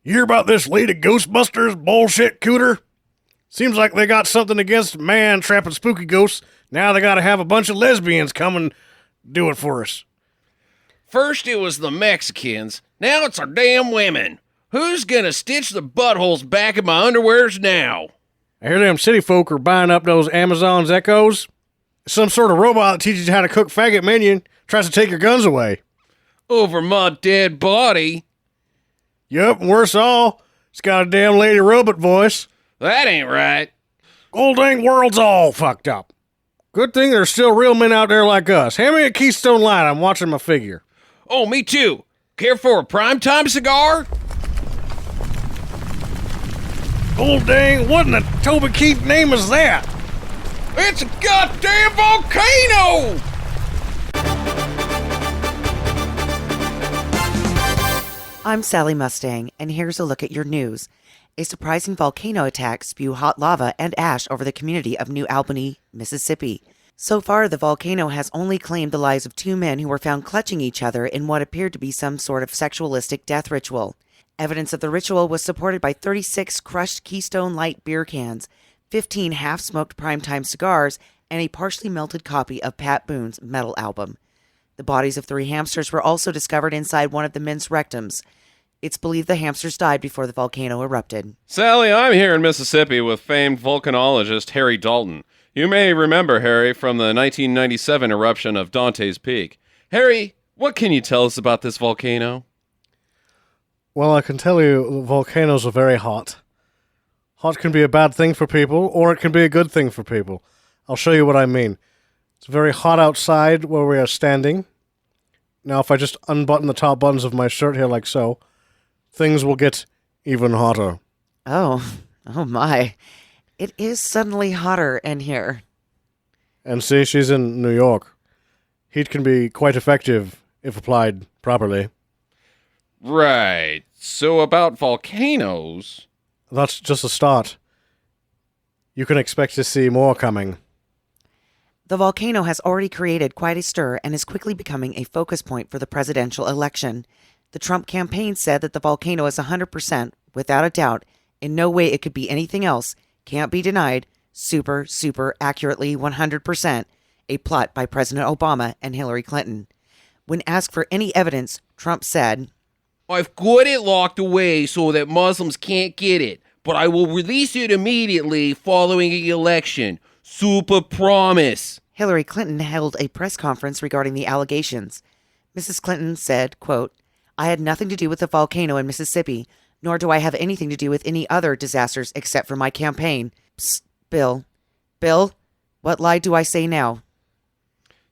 You hear about this Lady Ghostbusters bullshit cooter? Seems like they got something against man trapping spooky ghosts. Now they gotta have a bunch of lesbians come and do it for us. First it was the Mexicans, now it's our damn women. Who's gonna stitch the buttholes back in my underwears now? I hear them city folk are buying up those Amazon's Echoes. Some sort of robot that teaches you how to cook faggot minion tries to take your guns away. Over my dead body? Yup, and worse all, it's got a damn lady robot voice. That ain't right. Old dang world's all fucked up. Good thing there's still real men out there like us. Hand me a Keystone Light, I'm watching my figure. Oh, me too. Care for a primetime cigar? Old dang, what in the Toby Keith name is that? It's a goddamn volcano! I'm Sally Mustang, and here's a look at your news. A surprising volcano attack spew hot lava and ash over the community of New Albany, Mississippi. So far, the volcano has only claimed the lives of 2 men who were found clutching each other in what appeared to be some sort of sexualistic death ritual. Evidence of the ritual was supported by 36 crushed Keystone Light beer cans, 15 half-smoked primetime cigars, and a partially melted copy of Pat Boone's metal album. The bodies of 3 hamsters were also discovered inside one of the men's rectums. It's believed the hamsters died before the volcano erupted. Sally, I'm here in Mississippi with famed volcanologist Harry Dalton. You may remember Harry from the 1997 eruption of Dante's Peak. Harry, what can you tell us about this volcano? Well, I can tell you volcanoes are very hot. Hot can be a bad thing for people, or it can be a good thing for people. I'll show you what I mean. It's very hot outside where we are standing. Now, if I just unbutton the top buttons of my shirt here like so, things will get even hotter. Oh my. It is suddenly hotter in here. And see, she's in New York. Heat can be quite effective if applied properly. Right. So about volcanoes... That's just a start. You can expect to see more coming. The volcano has already created quite a stir and is quickly becoming a focus point for the presidential election. The Trump campaign said that the volcano is 100%, without a doubt, in no way it could be anything else, can't be denied, super accurately 100%, a plot by President Obama and Hillary Clinton. When asked for any evidence, Trump said, I've got it locked away so that Muslims can't get it, but I will release it immediately following the election. Super promise. Hillary Clinton held a press conference regarding the allegations. Mrs. Clinton said, quote, I had nothing to do with the volcano in Mississippi, nor do I have anything to do with any other disasters except for my campaign. Psst, Bill. Bill, what lie do I say now?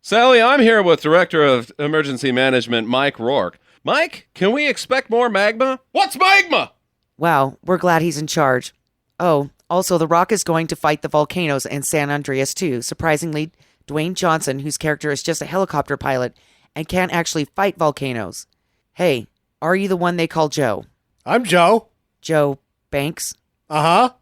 Sally, I'm here with Director of Emergency Management Mike Rourke. Mike, can we expect more magma? What's magma? Wow, we're glad he's in charge. Oh, also, The Rock is going to fight the volcanoes in San Andreas too. Surprisingly, Dwayne Johnson, whose character is just a helicopter pilot and can't actually fight volcanoes. Hey, are you the one they call Joe? I'm Joe. Joe Banks? Uh-huh.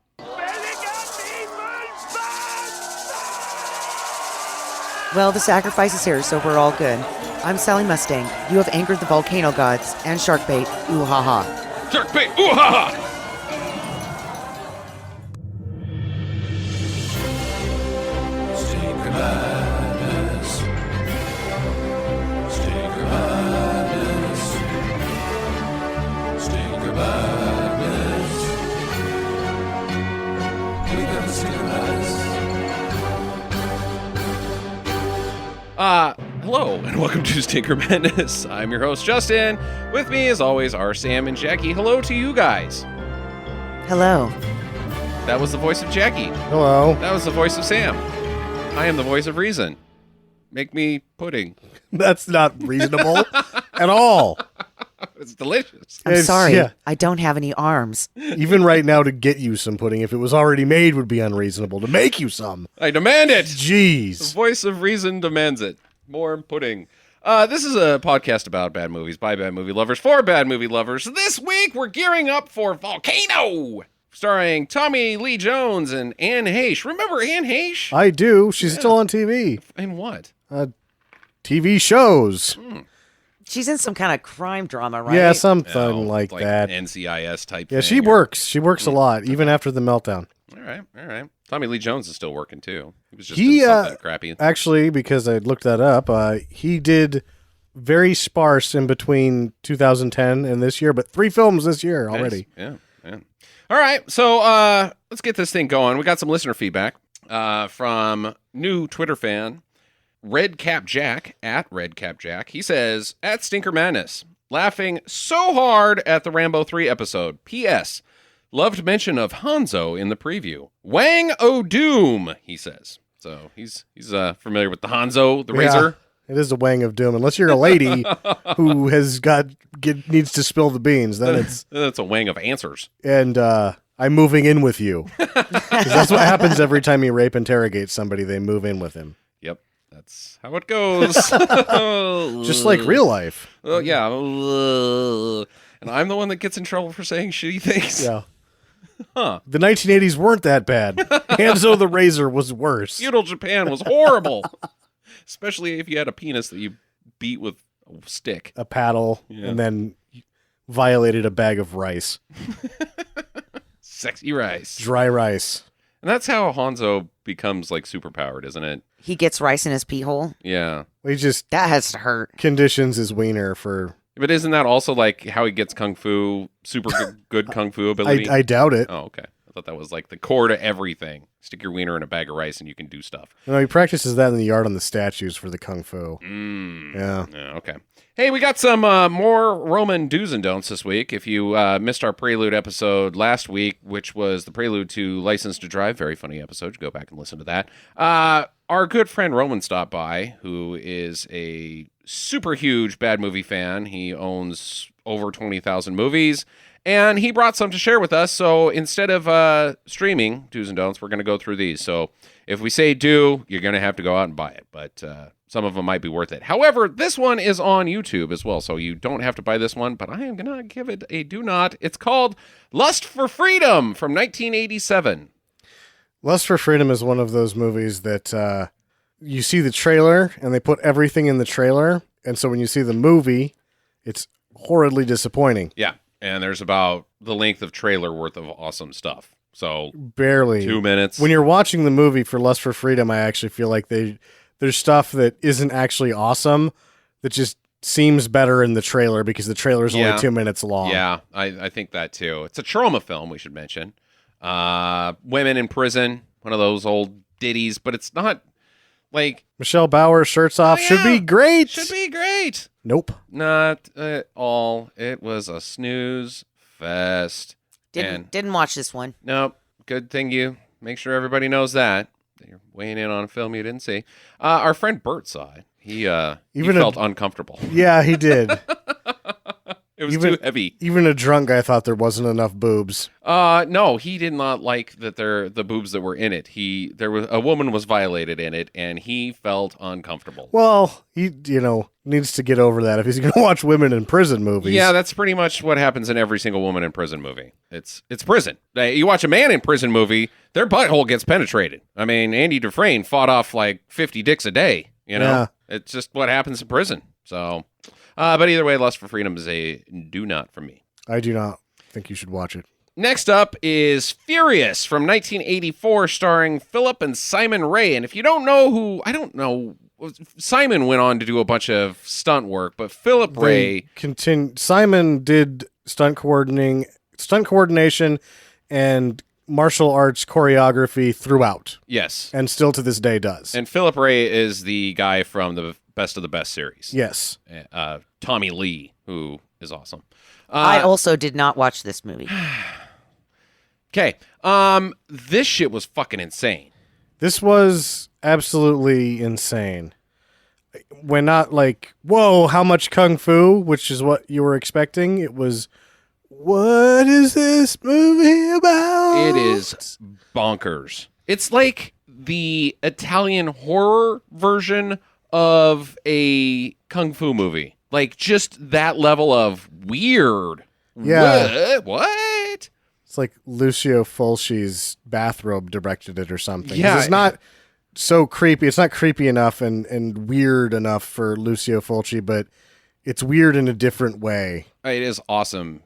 Well, the sacrifice is here, so we're all good. I'm Sally Mustang. You have angered the volcano gods and Sharkbait. Ooh ha ha. Sharkbait. Ooh ha ha. Hello, and welcome to Stinker Madness. I'm your host, Justin. With me, as always, are Sam and Jackie. Hello to you guys. Hello. That was the voice of Jackie. Hello. That was the voice of Sam. I am the voice of reason. Make me pudding. That's not reasonable at all. It's delicious. I'm sorry. Yeah. I don't have any arms. Even right now, to get you some pudding, if it was already made, would be unreasonable. To make you some. I demand it. Jeez. The voice of reason demands it. More pudding. This is a podcast about bad movies by bad movie lovers for bad movie lovers. This week, we're gearing up for Volcano, starring Tommy Lee Jones and Anne Heche. Remember Anne Heche? I do. She's still on TV. In what? TV shows. She's in some kind of crime drama, right? Yeah, something like that. NCIS type Yeah, thing. she works. She works a lot, even after the meltdown. All right. Tommy Lee Jones is still working, too. He was just in something crappy. Actually, because I looked that up, he did very sparse in between 2010 and this year, but 3 films this year already. Nice. Yeah. All right, so let's get this thing going. We got some listener feedback from new Twitter fan, Redcap Jack, at Redcap Jack. He says, at Stinker Madness, laughing so hard at the Rambo 3 episode. P.S. Loved mention of Hanzo in the preview. Wang O'Doom, he says. So he's familiar with the Hanzo, the Razor. It is a Wang of Doom. Unless you're a lady who has needs to spill the beans, then it's... That's a Wang of Answers. And I'm moving in with you. 'Cause that's what happens every time you rape interrogate somebody. They move in with him. Yep, that's how it goes. Just like real life. Oh, yeah. And I'm the one that gets in trouble for saying shitty things. Yeah. Huh. The 1980s weren't that bad. Hanzo the Razor was worse. Feudal Japan was horrible. Especially if you had a penis that you beat with a stick. A paddle, and then violated a bag of rice. Sexy rice. Dry rice. And that's how Hanzo becomes like superpowered, isn't it? He gets rice in his pee hole. Yeah. He just That has to hurt. conditions his wiener for... But isn't that also like how he gets kung fu, super good kung fu ability? I doubt it. Oh, okay. I thought that was like the core to everything. Stick your wiener in a bag of rice and you can do stuff. No, he practices that in the yard on the statues for the kung fu. Yeah, okay. Hey, we got some more Roman do's and don'ts this week. If you missed our Prelude episode last week, which was the Prelude to License to Drive, very funny episode. Go back and listen to that. Our good friend Roman stopped by, who is a super huge bad movie fan. He owns over 20,000 movies, and he brought some to share with us. So instead of streaming do's and don'ts, we're going to go through these. So if we say do, you're going to have to go out and buy it, but some of them might be worth it. However, this one is on YouTube as well, so you don't have to buy this one, but I am going to give it a do not. It's called Lust for Freedom from 1987. Lust for Freedom is one of those movies that you see the trailer and they put everything in the trailer. And so when you see the movie, it's horridly disappointing. Yeah. And there's about the length of trailer worth of awesome stuff. So barely 2 minutes. When you're watching the movie for Lust for Freedom, I actually feel like there's stuff that isn't actually awesome that just seems better in the trailer because the trailer's only 2 minutes long. Yeah, I think that too. It's a trauma film, we should mention. Women in prison, one of those old ditties, but it's not like... Michelle Bauer, shirts off, should be great. Should be great. Nope. Not at all. It was a snooze fest. Didn't watch this one. Nope. Good thing you make sure everybody knows that. You're weighing in on a film you didn't see. Our friend Bert saw it. He felt uncomfortable. Yeah, he did. It was too heavy. Even a drunk guy thought there wasn't enough boobs. No, he did not like that. The boobs that were in it. A woman was violated in it, and he felt uncomfortable. Well, he needs to get over that if he's going to watch women in prison movies. Yeah, that's pretty much what happens in every single woman in prison movie. It's prison. You watch a man in prison movie, their butthole gets penetrated. I mean, Andy Dufresne fought off like 50 dicks a day. Yeah. It's just what happens in prison. So. But either way, Lust for Freedom is a do not for me. I do not think you should watch it. Next up is Furious from 1984, starring Philip and Simon Ray. And if you don't know I don't know, Simon went on to do a bunch of stunt work, but Philip Ray... Simon did stunt coordination and martial arts choreography throughout. Yes. And still to this day does. And Philip Ray is the guy from the Best of the Best series. Yes. Tommy Lee, who is awesome. I also did not watch this movie. Okay. This shit was fucking insane. This was absolutely insane. When not like, whoa, how much kung fu, which is what you were expecting. It was, what is this movie about? It is bonkers. It's like the Italian horror version of a kung fu movie. Like, just that level of weird. Yeah. What? It's like Lucio Fulci's Bathrobe directed it or something. Yeah. It's not so creepy. It's not creepy enough and weird enough for Lucio Fulci, but It's weird in a different way. It is awesome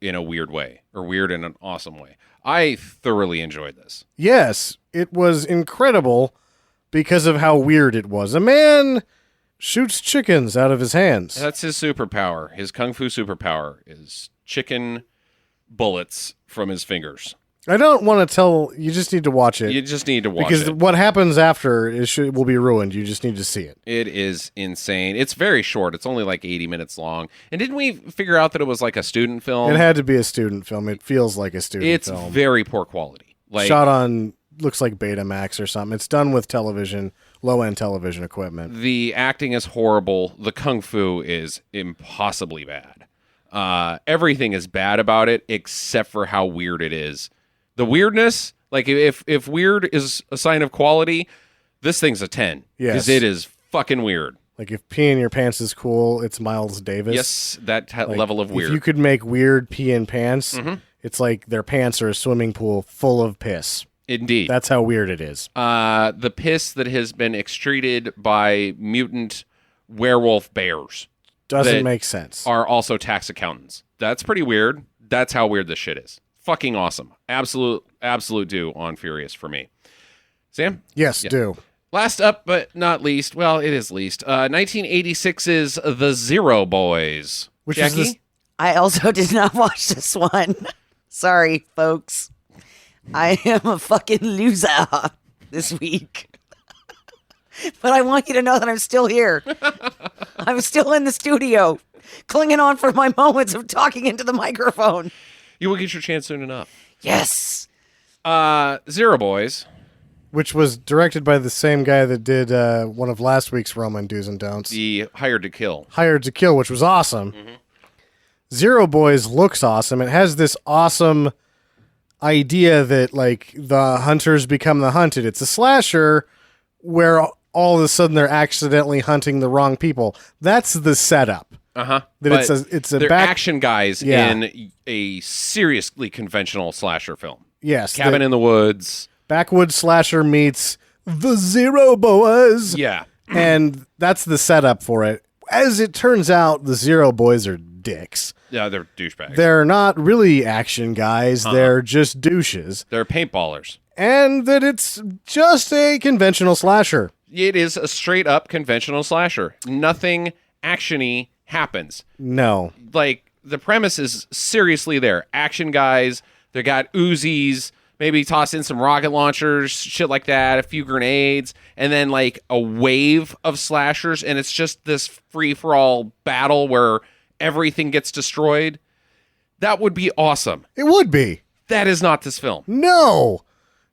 in a weird way, or weird in an awesome way. I thoroughly enjoyed this. Yes, it was incredible because of how weird it was. A man shoots chickens out of his hands. That's his superpower. His kung fu superpower is chicken bullets from his fingers. I don't want to tell. You just need to watch it. You just need to watch because it. what happens after will be ruined. You just need to see it. It is insane. It's very short. It's only like 80 minutes long. And didn't we figure out that it was like a student film? It had to be a student film. It feels like a student film. It's very poor quality. Like shot on, looks like Betamax or something. It's done with television, low-end television equipment. The acting is horrible. The kung fu is impossibly bad. Everything is bad about it except for how weird it is. The weirdness, like if weird is a sign of quality, this thing's a 10. Yes. Because it is fucking weird. Like if pee in your pants is cool, it's Miles Davis. Yes, that Like, level of weird. If you could make weird pee in pants, it's like their pants are a swimming pool full of piss. Indeed. That's how weird it is. The piss that has been excreted by mutant werewolf bears Doesn't that make sense. are also tax accountants. That's pretty weird. That's how weird this shit is. Fucking awesome. Absolute do on Furious for me. Sam? Yes, Yeah. do. Last up but not least, well, it is least, 1986's The Zero Boys. Which Jackie? is this? I also did not watch this one. Sorry, folks. I am a fucking loser this week. But I want you to know that I'm still here. I'm still in the studio, clinging on for my moments of talking into the microphone. You will get your chance soon enough. Yes. Zero Boys. Which was directed by the same guy that did one of last week's Roman Do's and Don'ts. The Hired to Kill. Hired to Kill, which was awesome. Zero Boys looks awesome. It has this awesome idea that, like, the hunters become the hunted. It's a slasher where all of a sudden they're accidentally hunting the wrong people. That's the setup. Uh-huh. That But it's a they're back action guys Yeah. in a seriously conventional slasher film. yes, Cabin in the Woods. backwoods slasher meets the Zero Boys. Yeah. And that's the setup for it. As it turns out, the Zero Boys are dicks. Yeah, they're douchebags. They're not really action guys. They're just douches. They're paintballers. And that it's just a conventional slasher. It is a straight up conventional slasher. Nothing actiony happens. No. Like, the premise is seriously there. Action guys, they got Uzis, maybe toss in some rocket launchers, shit like that, a few grenades, and then like a wave of slashers, and it's just this free-for-all battle where everything gets destroyed. That would be awesome. It would be. That is not this film. No.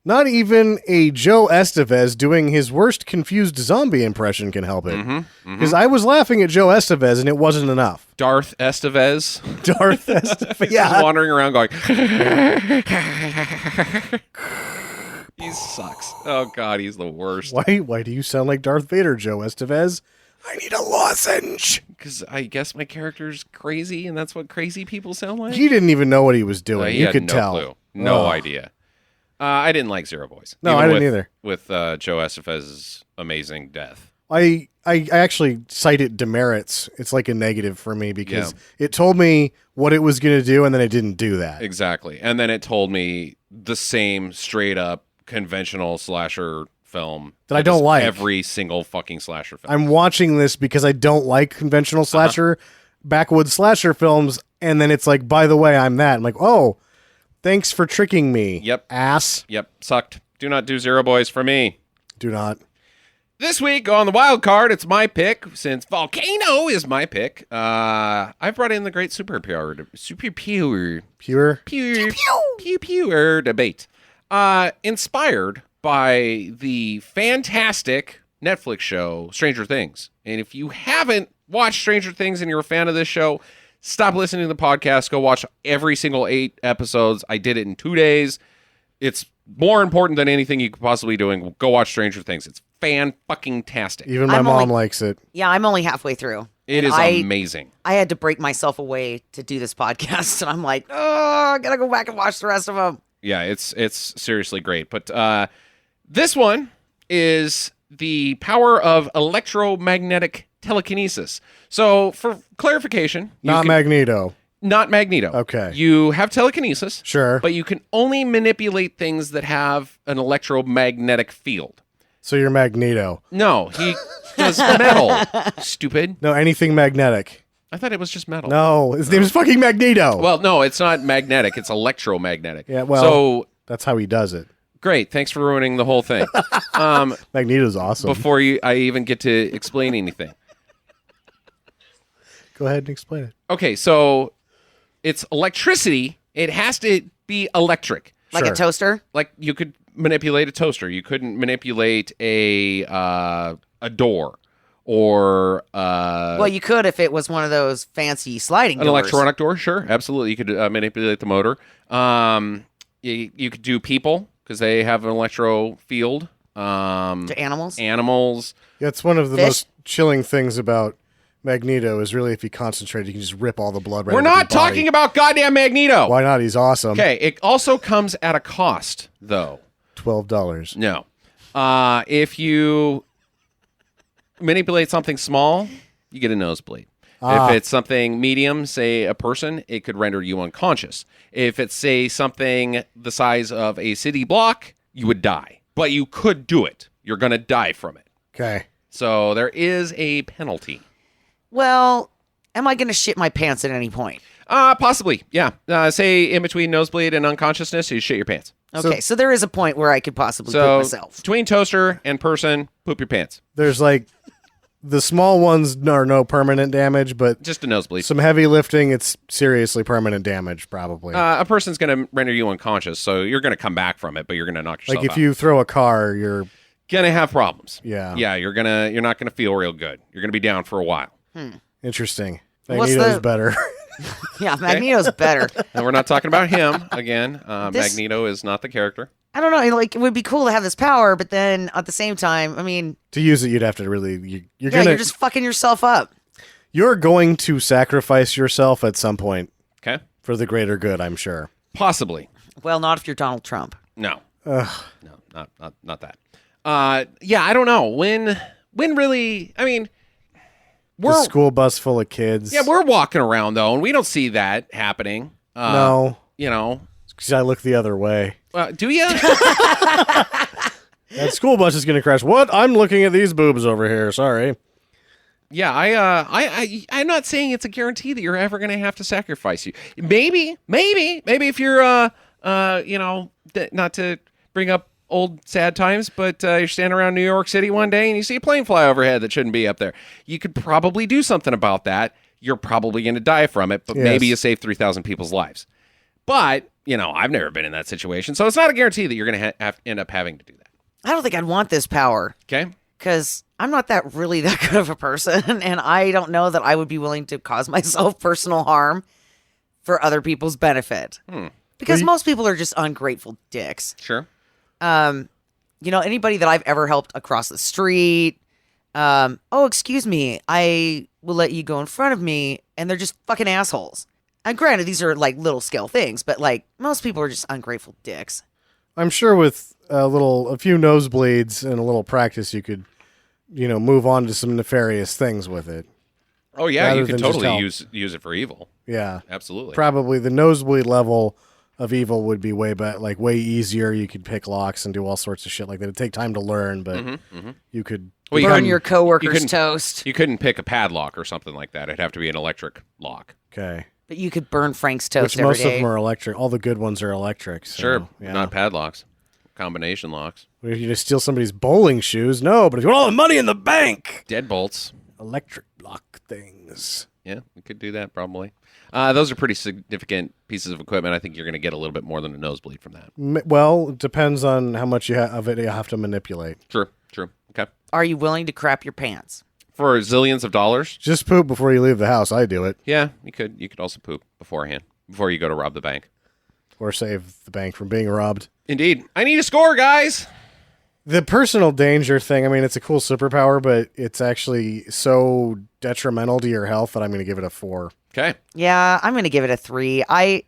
Not even a Joe Estevez doing his worst confused zombie impression can help it. Because I was laughing at Joe Estevez and it wasn't enough. Darth Estevez Darth Estevez. is Yeah. wandering around going, he sucks. Oh, God, he's the worst. Why do you sound like Darth Vader, Joe Estevez? I need a lozenge. Because I guess my character's crazy, and that's what crazy people sound like. He didn't even know what he was doing. He You had could no tell. clue. No Ugh. idea. I didn't like Zero Boys. No, Even I didn't with- either. With Joe Estevez's amazing death. I actually cite it demerits. It's like a negative for me because it told me what it was going to do and then it didn't do that. Exactly. And then it told me the same straight up conventional slasher film That I don't is like. Every single fucking slasher film. I'm watching this because I don't like conventional slasher, backwoods slasher films, and then it's like, by the way, I'm that. I'm like, oh, thanks for tricking me. Yep. Ass. Yep. Sucked. Do not do Zero Boys for me. Do not. This week on the wild card, it's my pick. Since Volcano is my pick, I brought in the great superpower debate. Inspired by the fantastic Netflix show Stranger Things. And if you haven't watched Stranger Things and you're a fan of this show, stop listening to the podcast. Go watch every single 8 episodes. I did it in 2 days. It's more important than anything you could possibly doing. Go watch Stranger Things. It's fan-fucking-tastic. Even my I'm mom only- likes it. Yeah, I'm only halfway through. It And is amazing. I had to break myself away to do this podcast, and I'm like, oh, I gotta go back and watch the rest of them. Yeah, it's seriously great. But this one is the power of electromagnetic telekinesis. So for clarification, Not Magneto. not Magneto. Okay. You have telekinesis. Sure. But you can only manipulate things that have an electromagnetic field. So you're Magneto. No, he does metal. Stupid. No, anything magnetic. I thought it was just metal. No, his name is fucking Magneto. Well, no, it's not magnetic. It's electromagnetic. Yeah, well, so that's how he does it. great. Thanks for ruining the whole thing. Magneto's awesome. Before I even get to explain anything. Go ahead and explain it. Okay, so it's electricity. It has to be electric. Like Sure. a toaster? Like you could manipulate a toaster. You couldn't manipulate a door or Well, you could if it was one of those fancy sliding an doors. electronic door. Sure, absolutely. You could manipulate the motor. You could do people because they have an electro field. To animals? Animals. Yeah, it's one of the Fish? most chilling things about Magneto is really if he concentrates, he can just rip all the blood right We're out of not your body. talking about goddamn Magneto. Why not? He's awesome. Okay, it also comes at a cost, though. $12. No. If you manipulate something small, you get a nosebleed. If it's something medium, say a person, it could render you unconscious. If it's, say, something the size of a city block, you would die. But you could do it. You're going to die from it. Okay. So there is a penalty. Well, am I going to shit my pants at any point? Possibly, yeah. Say in between nosebleed and unconsciousness, you shit your pants. Okay, so there is a point where I could possibly poop So myself. between toaster and person, poop your pants. There's like the small ones are no permanent damage, but Just a nosebleed. some heavy lifting, it's seriously permanent damage, probably. A person's going to render you unconscious, so you're going to come back from it, but you're going to knock yourself like if out. you throw a car, you're Gonna have problems. Yeah. Yeah, you're not gonna feel real good. You're gonna be down for a while. interesting. What's Magneto's the- better. Yeah, Magneto's better. And we're not talking about him again. This- Magneto is not the character. I don't know. Like, it would be cool to have this power, but then at the same time, I mean, To use it, you'd have to really. You're yeah, gonna. you're just fucking yourself up. You're going to sacrifice yourself at some point Okay, for the greater good. I'm sure. possibly. Well, not if you're Donald Trump. No, Ugh. no, not that. Yeah, I don't know when really. I mean, The we're school bus full of kids. we're walking around though, and we don't see that happening. No, You know, because I look the other way. do you? That school bus is going to crash. What? I'm looking at these boobs over here. Sorry. Yeah, I'm not saying it's a guarantee that you're ever going to have to sacrifice you. Maybe if you're, not to bring up old sad times, but you're standing around New York City one day and you see a plane fly overhead that shouldn't be up there. You could probably do something about that. You're probably going to die from it, but Yes. maybe you save 3,000 people's lives. But, I've never been in that situation, so it's not a guarantee that you're going to end up having to do that. I don't think I'd want this power Okay? because I'm not that good of a person, and I don't know that I would be willing to cause myself personal harm for other people's benefit. Because most people are just ungrateful dicks. Sure. Anybody that I've ever helped across the street, excuse me, I will let you go in front of me, and they're just fucking assholes. And granted, these are like little scale things, but like most people are just ungrateful dicks. I'm sure with a few nosebleeds and a little practice, you could, move on to some nefarious things with it. Oh, yeah, Rather you could than just totally help. use it for evil. Yeah. Absolutely. Probably the nosebleed level of evil would be way easier. You could pick locks and do all sorts of shit like that. It'd take time to learn, but you could. Well, you Burn couldn't- your you coworker's couldn't- toast. You couldn't pick a padlock or something like that. It'd have to be an electric lock. Okay. But you could burn Frank's toast Which every most of day. them are electric. All the good ones are electric. So, Sure, yeah. not padlocks. Combination locks. What if you just steal somebody's bowling shoes? No, but if you want all the money in the bank, Deadbolts. electric block things. Yeah, we could do that probably. Those are pretty significant pieces of equipment. I think you're going to get a little bit more than a nosebleed from that. Well, it depends on how much of it you have to manipulate. True. Okay. Are you willing to crap your pants? For zillions of dollars? Just poop before you leave the house. I do it. Yeah, you could. You could also poop beforehand, before you go to rob the bank. Or save the bank from being robbed. Indeed. I need a score, guys. The personal danger thing, I mean, it's a cool superpower, but it's actually so detrimental to your health that I'm going to give it a 4. Okay. Yeah, I'm going to give it a 3. I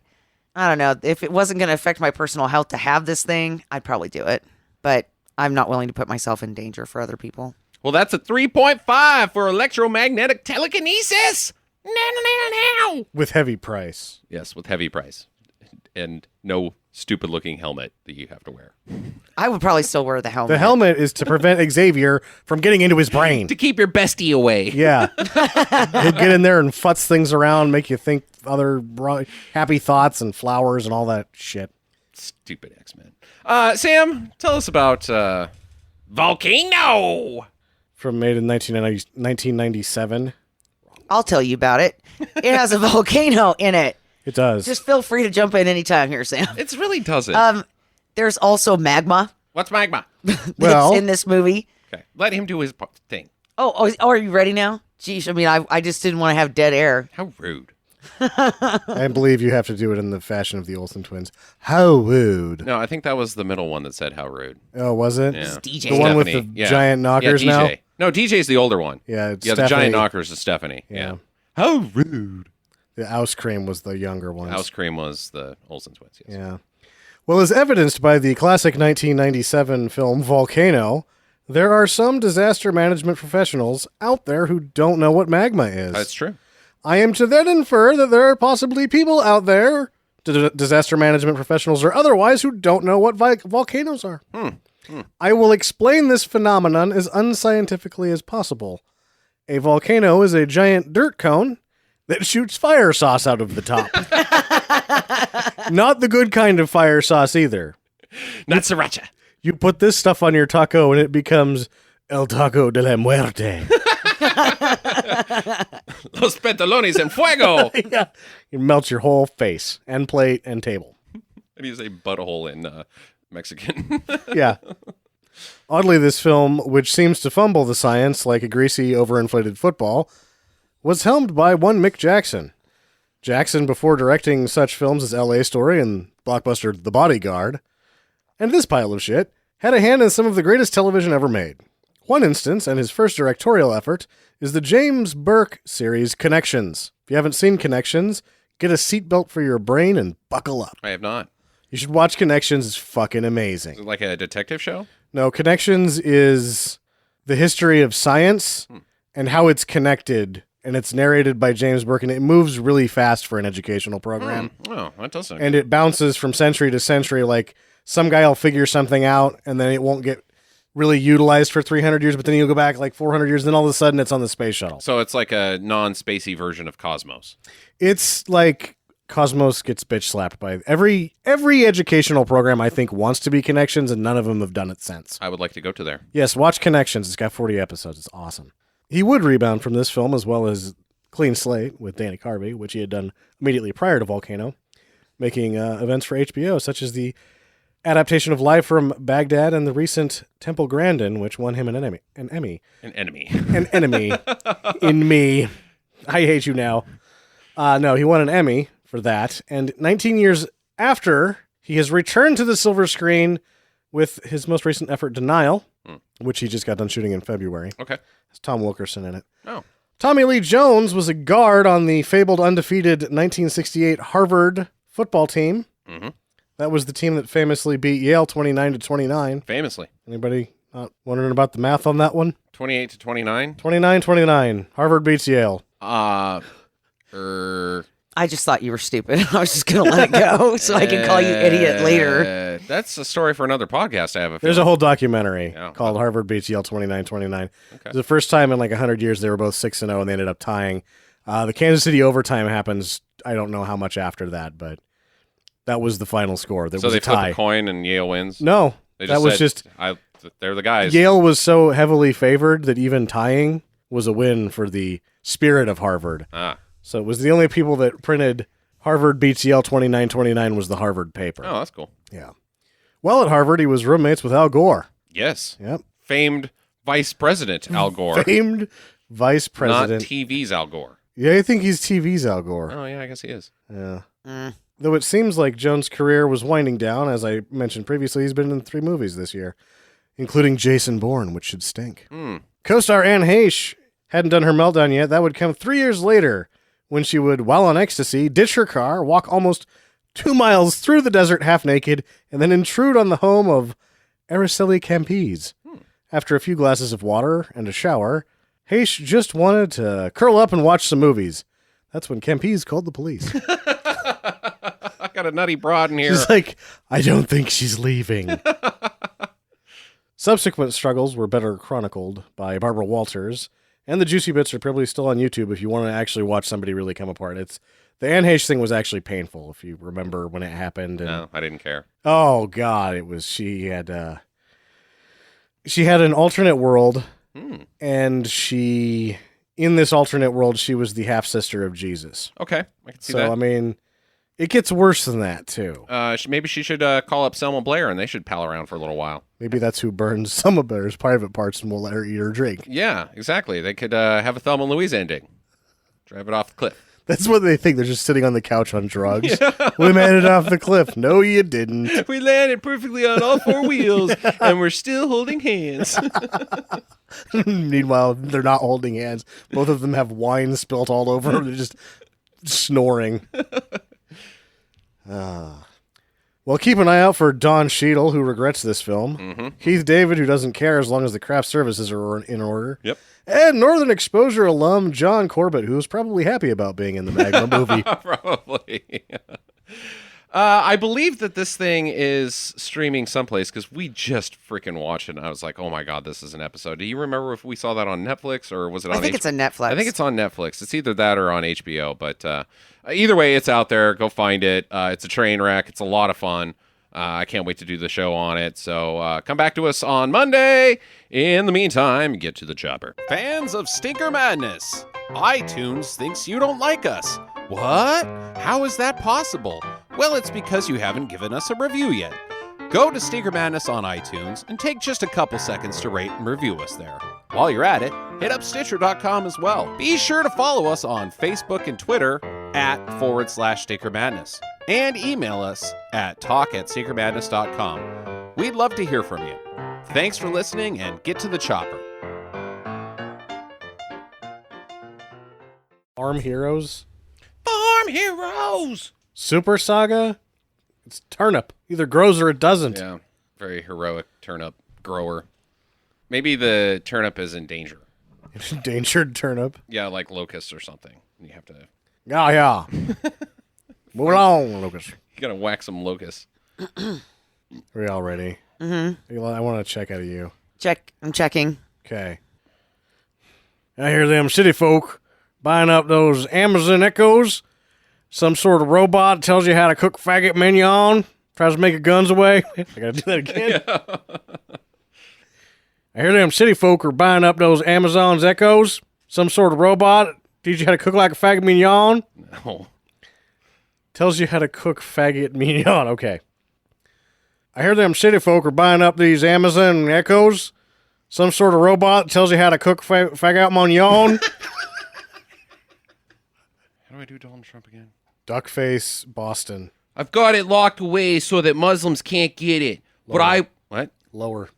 don't know. If it wasn't going to affect my personal health to have this thing, I'd probably do it. But I'm not willing to put myself in danger for other people. Well, that's a 3.5 for electromagnetic telekinesis. No. With heavy price. Yes, with heavy price. And no stupid-looking helmet that you have to wear. I would probably still wear the helmet. The helmet is to prevent Xavier from getting into his brain. To keep your bestie away. Yeah. He'll get in there and futz things around, make you think other happy thoughts and flowers and all that shit. Stupid X-Men. Sam, tell us about Volcano. Made in 1997. I'll tell you about it. It has a volcano in it. It does. Just feel free to jump in anytime here, Sam. It really doesn't. There's also magma What's magma? Well- that's in this movie. Okay, let him do his thing. Oh, are you ready now? Geez, I mean, I just didn't want to have dead air. How rude. I believe you have to do it in the fashion of the Olsen twins. How rude. No, I think that was the middle one that said how rude. Oh, was it? Yeah. DJ. The one with the Stephanie, yeah. giant knockers yeah, DJ. now? No, DJ's the older one. Yeah, it's Yeah, the Stephanie. giant knockers is Stephanie. Yeah. How rude. The Ice Cream was the younger one. House Cream was the Olsen twins. Yes. Yeah. Well, as evidenced by the classic 1997 film Volcano, there are some disaster management professionals out there who don't know what magma is. That's true. I am to then infer that there are possibly people out there, disaster management professionals or otherwise, who don't know what volcanoes are. I will explain this phenomenon as unscientifically as possible. A volcano is a giant dirt cone that shoots fire sauce out of the top. Not the good kind of fire sauce either. Not sriracha. You put this stuff on your taco and it becomes El Taco de la Muerte. Los pantalones en fuego. Yeah. It melts your whole face and plate and table. And you say butthole in Mexican. Yeah. Oddly, this film, which seems to fumble the science like a greasy, overinflated football, was helmed by one Mick Jackson. Jackson, before directing such films as L.A. Story and blockbuster The Bodyguard, and this pile of shit, had a hand in some of the greatest television ever made. One instance, and his first directorial effort, is the James Burke series Connections. If you haven't seen Connections, get a seatbelt for your brain and buckle up. I have not. You should watch Connections. It's fucking Is amazing. it like a detective show? No, Connections is the history of science and how it's connected, and it's narrated by James Burke, and it moves really fast for an educational program. Oh, that does sound And it bounces from century to century. Like, some guy will figure something out, and then it won't get really utilized for 300 years, but then you'll go back like 400 years, then all of a sudden it's on the space shuttle. So it's like a non-spacey version of Cosmos. It's like Cosmos gets bitch slapped by every educational program, I think, wants to be Connections, and none of them have done it since. I would like to go to there. Yes, watch Connections. It's got 40 episodes. It's awesome. He would rebound from this film as well as Clean Slate with Danny Carvey, which he had done immediately prior to Volcano, making events for HBO, such as the adaptation of Live from Baghdad and the recent Temple Grandin, which won him an Emmy. An enemy. An enemy in me. I hate you now. No, he won an Emmy for that. And 19 years after, he has returned to the silver screen with his most recent effort, Denial, which he just got done shooting in February. Okay. It's Tom Wilkerson in it. Oh. Tommy Lee Jones was a guard on the fabled undefeated 1968 Harvard football team. Mm-hmm. That was the team that famously beat Yale 29-29. Famously. Anybody not wondering about the math on that one? 28 to 29. 29-29. Harvard beats Yale. I just thought you were stupid. I was just going to let it go so I can call you idiot later. That's a story for another podcast. I have a There's a feeling. whole documentary Yeah. called Harvard beats Yale 29-29. Okay. It's the first time in like 100 years they were both 6-0 and they ended up tying. The Kansas City overtime happens, I don't know how much after that, but that was the final score. That So was they a tie. flip a coin and Yale wins. No, They that was said, just they're the guys. Yale was so heavily favored that even tying was a win for the spirit of Harvard. So it was the only people that printed Harvard beats Yale 29-29 was the Harvard paper. Oh, that's cool. Yeah. While at Harvard, he was roommates with Al Gore. Yes. Yep. Famed Vice President Al Gore. Famed vice president. Not TV's Al Gore. Yeah, I think he's TV's Al Gore. Oh, yeah, I guess he is. Yeah. Though it seems like Jones' career was winding down, as I mentioned previously, he's been in 3 movies this year, including Jason Bourne, which should stink. Co-star Anne Heche hadn't done her meltdown yet. That would come 3 years later when she would, while on ecstasy, ditch her car, walk almost 2 miles through the desert half naked, and then intrude on the home of Araceli Campese, After a few glasses of water and a shower, Haish just wanted to curl up and watch some movies. That's when Kempes called the police. I got a nutty broad in here. She's like, I don't think she's leaving. Subsequent struggles were better chronicled by Barbara Walters, and the juicy bits are probably still on YouTube if you want to actually watch somebody really come apart. The Anne Heche thing was actually painful, if you remember when it happened. And, No, I didn't care. oh, God, it was, she had an alternate world, and in this alternate world, she was the half-sister of Jesus. Okay, I can see So, that. I mean, it gets worse than that, too. Maybe she should call up Selma Blair, and they should pal around for a little while. Maybe that's who burns some of Blair's private parts and will let her eat or drink. Yeah, exactly. They could have a Thelma and Louise ending. Drive it off the cliff. That's what they think. They're just sitting on the couch on drugs. We made it off the cliff. No, you didn't. We landed perfectly on all four wheels, and we're still holding hands. Meanwhile, they're not holding hands. Both of them have wine spilt all over them. They're just snoring. Well, keep an eye out for Don Cheadle, who regrets this film. Keith David, who doesn't care as long as the craft services are in order. Yep. And Northern Exposure alum John Corbett, who was probably happy about being in the Magma movie. Probably. I believe that this thing is streaming someplace because we just freaking watched it, and I was like, oh my God, this is an episode. Do you remember if we saw that on Netflix or was it on I think it's on Netflix. I think it's on Netflix. It's either that or on HBO, but either way, it's out there. Go find it. It's a train wreck. It's a lot of fun. I can't wait to do the show on it. So come back to us on Monday. In the meantime, get to the chopper. Fans of Stinker Madness, iTunes thinks you don't like us. What? How is that possible? Well, it's because you haven't given us a review yet. Go to Stinker Madness on iTunes and take just a couple seconds to rate and review us there. While you're at it, hit up Stitcher.com as well. Be sure to follow us on Facebook and Twitter @/Stinker Madness and email us at talk@stinkermadness.com. We'd love to hear from you. Thanks for listening and get to the chopper. Farm Heroes. Farm Heroes! Super Saga. It's turnip. Either grows or it doesn't. Yeah, very heroic turnip grower. Maybe the turnip is in danger. Endangered turnip. Yeah, like locusts or something. You have to. Yeah. Move along, Lucas. You gotta whack some locusts. Are we all ready? Mm-hmm. I want to check out of you. Check. I'm checking. Okay. I hear them city folk buying up those Amazon Echoes. Some sort of robot tells you how to cook faggot mignon. Tries to make your guns away. I gotta do that again. I hear them city folk are buying up those Amazon's Echoes. Some sort of robot teaches you how to cook like a faggot mignon. No. Tells you how to cook faggot mignon. Okay. I hear them city folk are buying up these Amazon Echoes. Some sort of robot tells you how to cook faggot mignon. How do I do Donald Trump again? Duckface, Boston. I've got it locked away so that Muslims can't get it. But What? Lower.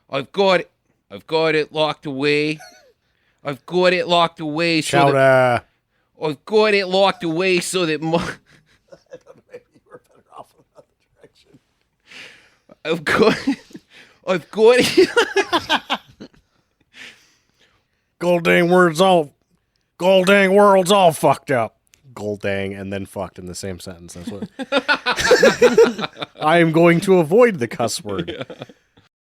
I've got it locked away. I've got it locked away so that Chowder. I've got it locked away so that I've got it. Gold dang world's all fucked up. Gold dang and then fucked in the same sentence. That's what. I am going to avoid the cuss word.